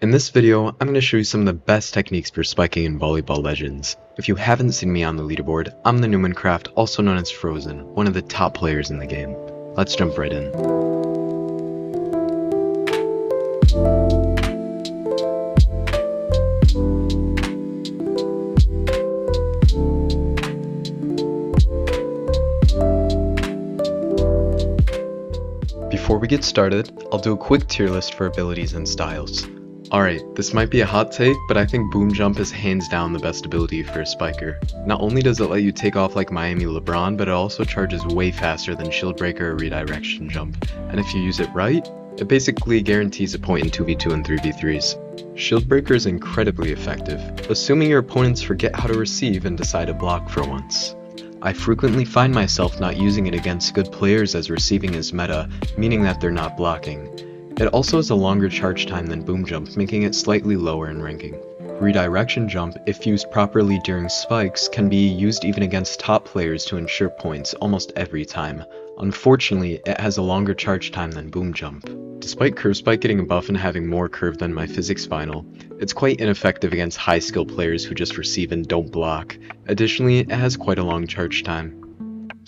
In this video, I'm going to show you some of the best techniques for spiking in Volleyball Legends. If you haven't seen me on the leaderboard, I'm theneumanncraft, also known as Frozen, one of the top players in the game. Let's jump right in. Before we get started, I'll do a quick tier list for abilities and styles. Alright, this might be a hot take, but I think Boom Jump is hands down the best ability for a spiker. Not only does it let you take off like Miami LeBron, but it also charges way faster than Shield Breaker or Redirection Jump. And if you use it right, it basically guarantees a point in 2v2 and 3v3s. Shield Breaker is incredibly effective, assuming your opponents forget how to receive and decide to block for once. I frequently find myself not using it against good players as receiving is meta, meaning that they're not blocking. It also has a longer charge time than Boom Jump, making it slightly lower in ranking. Redirection Jump, if used properly during spikes, can be used even against top players to ensure points almost every time. Unfortunately, it has a longer charge time than Boom Jump. Despite Curve Spike getting a buff and having more curve than my physics final, it's quite ineffective against high skill players who just receive and don't block. Additionally, it has quite a long charge time.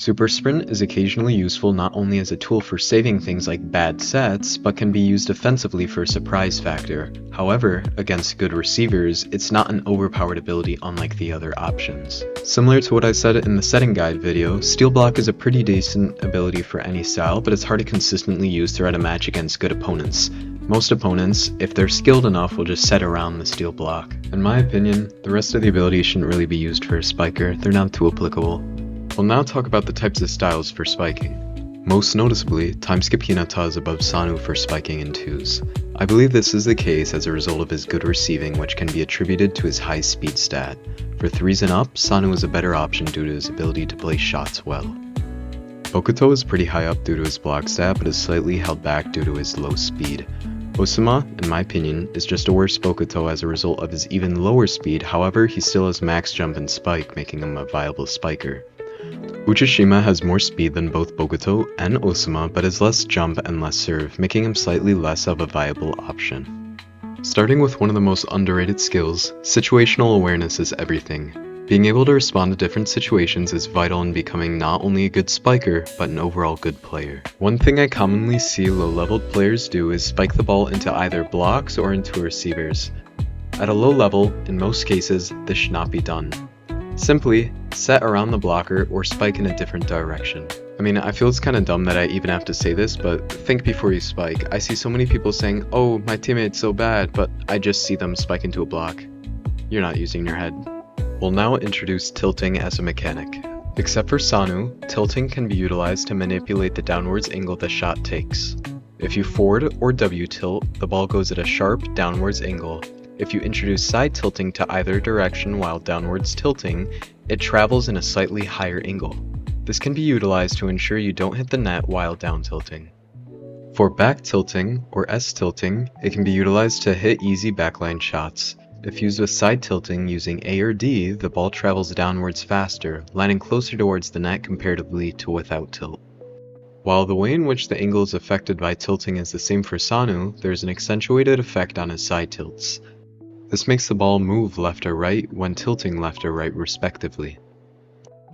Super Sprint is occasionally useful not only as a tool for saving things like bad sets, but can be used offensively for a surprise factor. However, against good receivers, it's not an overpowered ability unlike the other options. Similar to what I said in the setting guide video, Steal Block is a pretty decent ability for any style, but it's hard to consistently use throughout a match against good opponents. Most opponents, if they're skilled enough, will just set around the Steal Block. In my opinion, the rest of the abilities shouldn't really be used for a spiker, they're not too applicable. We'll now talk about the types of styles for spiking. Most noticeably, Timeskip Hinata is above Sanu for spiking in 2s. I believe this is the case as a result of his good receiving, which can be attributed to his high speed stat. For 3s and up, Sanu is a better option due to his ability to place shots well. Bokuto is pretty high up due to his block stat, but is slightly held back due to his low speed. Osama, in my opinion, is just a worse Bokuto as a result of his even lower speed, however he still has max jump and spike, making him a viable spiker. Uchishima has more speed than both Bokuto and Osama, but has less jump and less serve, making him slightly less of a viable option. Starting with one of the most underrated skills, situational awareness is everything. Being able to respond to different situations is vital in becoming not only a good spiker, but an overall good player. One thing I commonly see low-leveled players do is spike the ball into either blocks or into receivers. At a low level, in most cases, this should not be done. Simply, set around the blocker or spike in a different direction. I mean, I feel it's kinda dumb that I even have to say this, but think before you spike. I see so many people saying, oh, my teammate's so bad, but I just see them spike into a block. You're not using your head. We'll now introduce tilting as a mechanic. Except for Sanu, tilting can be utilized to manipulate the downwards angle the shot takes. If you forward or W tilt, the ball goes at a sharp downwards angle. If you introduce side tilting to either direction while downwards tilting, it travels in a slightly higher angle. This can be utilized to ensure you don't hit the net while down tilting. For back tilting, or S tilting, it can be utilized to hit easy backline shots. If used with side tilting using A or D, the ball travels downwards faster, landing closer towards the net comparatively to without tilt. While the way in which the angle is affected by tilting is the same for Sanu, there is an accentuated effect on his side tilts. This makes the ball move left or right when tilting left or right respectively.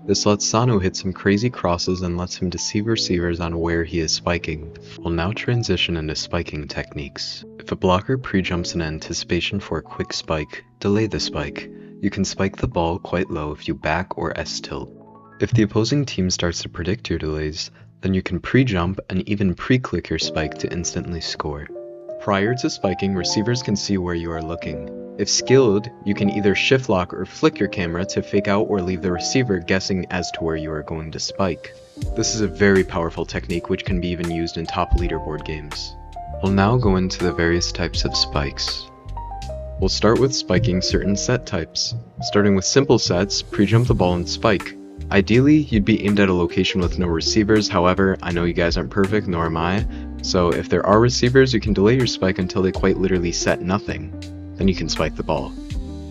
This lets Sanu hit some crazy crosses and lets him deceive receivers on where he is spiking. We'll now transition into spiking techniques. If a blocker pre-jumps in anticipation for a quick spike, delay the spike. You can spike the ball quite low if you back or S tilt. If the opposing team starts to predict your delays, then you can pre-jump and even pre-click your spike to instantly score. Prior to spiking, receivers can see where you are looking. If skilled, you can either shift lock or flick your camera to fake out or leave the receiver guessing as to where you are going to spike. This is a very powerful technique which can be even used in top leaderboard games. We'll now go into the various types of spikes. We'll start with spiking certain set types. Starting with simple sets, pre-jump the ball and spike. Ideally, you'd be aimed at a location with no receivers, however, I know you guys aren't perfect, nor am I, so if there are receivers, you can delay your spike until they quite literally set nothing. Then you can spike the ball.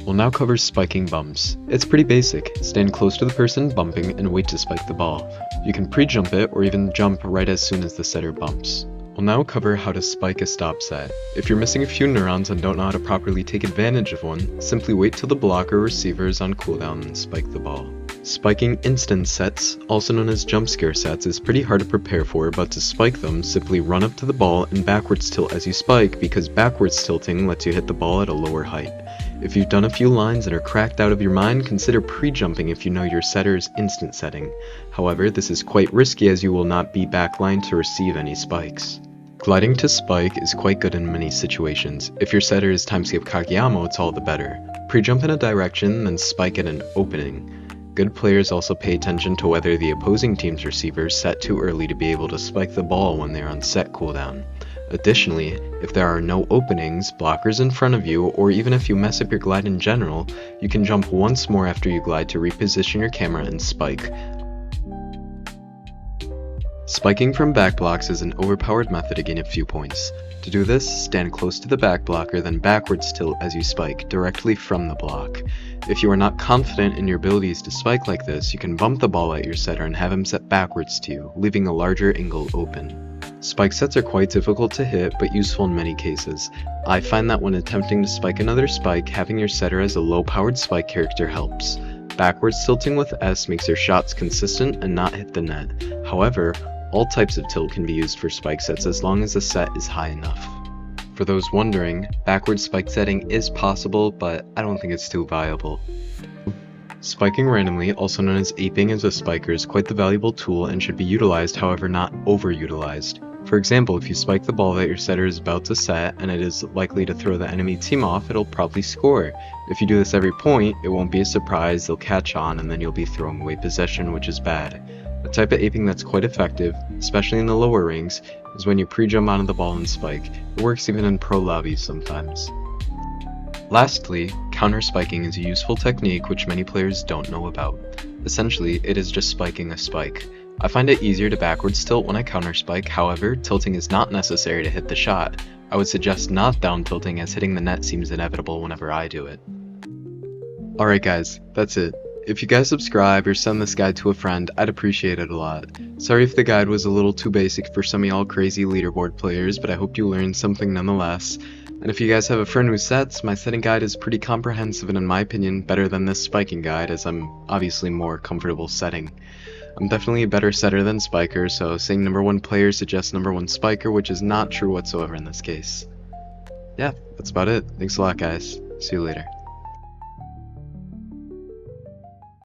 We'll now cover spiking bumps. It's pretty basic. Stand close to the person bumping and wait to spike the ball. You can pre-jump it or even jump right as soon as the setter bumps. We'll now cover how to spike a stop set. If you're missing a few neurons and don't know how to properly take advantage of one, simply wait till the blocker or receiver is on cooldown and spike the ball. Spiking instant sets, also known as Jumpscare sets, is pretty hard to prepare for, but to spike them, simply run up to the ball and backwards tilt as you spike, because backwards tilting lets you hit the ball at a lower height. If you've done a few lines and are cracked out of your mind, consider pre-jumping if you know your setter's instant setting. However, this is quite risky as you will not be backlined to receive any spikes. Gliding to spike is quite good in many situations. If your setter is timeskip Kageyama, it's all the better. Pre-jump in a direction, then spike at an opening. Good players also pay attention to whether the opposing team's receiver set too early to be able to spike the ball when they're on set cooldown. Additionally, if there are no openings, blockers in front of you, or even if you mess up your glide in general, you can jump once more after you glide to reposition your camera and spike. Spiking from back blocks is an overpowered method to gain a few points. To do this, stand close to the back blocker, then backwards tilt as you spike, directly from the block. If you are not confident in your abilities to spike like this, you can bump the ball at your setter and have him set backwards to you, leaving a larger angle open. Spike sets are quite difficult to hit, but useful in many cases. I find that when attempting to spike another spike, having your setter as a low-powered spike character helps. Backwards tilting with S makes your shots consistent and not hit the net. However, all types of tilt can be used for spike sets as long as the set is high enough. For those wondering, backwards spike setting is possible, but I don't think it's too viable. Spiking randomly, also known as Apeing as a spiker, is quite the valuable tool and should be utilized, however not overutilized. For example, if you spike the ball that your setter is about to set and it is likely to throw the enemy team off, it'll probably score. If you do this every point, it won't be a surprise, they'll catch on, and then you'll be throwing away possession, which is bad. A type of aping that's quite effective, especially in the lower ranks, is when you pre-jump onto the ball and spike. It works even in pro lobbies sometimes. Lastly, counterspiking is a useful technique which many players don't know about. Essentially, it is just spiking a spike. I find it easier to backwards tilt when I counterspike, however, tilting is not necessary to hit the shot. I would suggest not down tilting as hitting the net seems inevitable whenever I do it. Alright guys, that's it. If you guys subscribe or send this guide to a friend, I'd appreciate it a lot. Sorry if the guide was a little too basic for some of y'all crazy leaderboard players, but I hope you learned something nonetheless. And if you guys have a friend who sets, my setting guide is pretty comprehensive and in my opinion better than this spiking guide, as I'm obviously more comfortable setting. I'm definitely a better setter than spiker, so saying number 1 player suggests number 1 spiker, which is not true whatsoever in this case. Yeah, that's about it. Thanks a lot guys. See you later.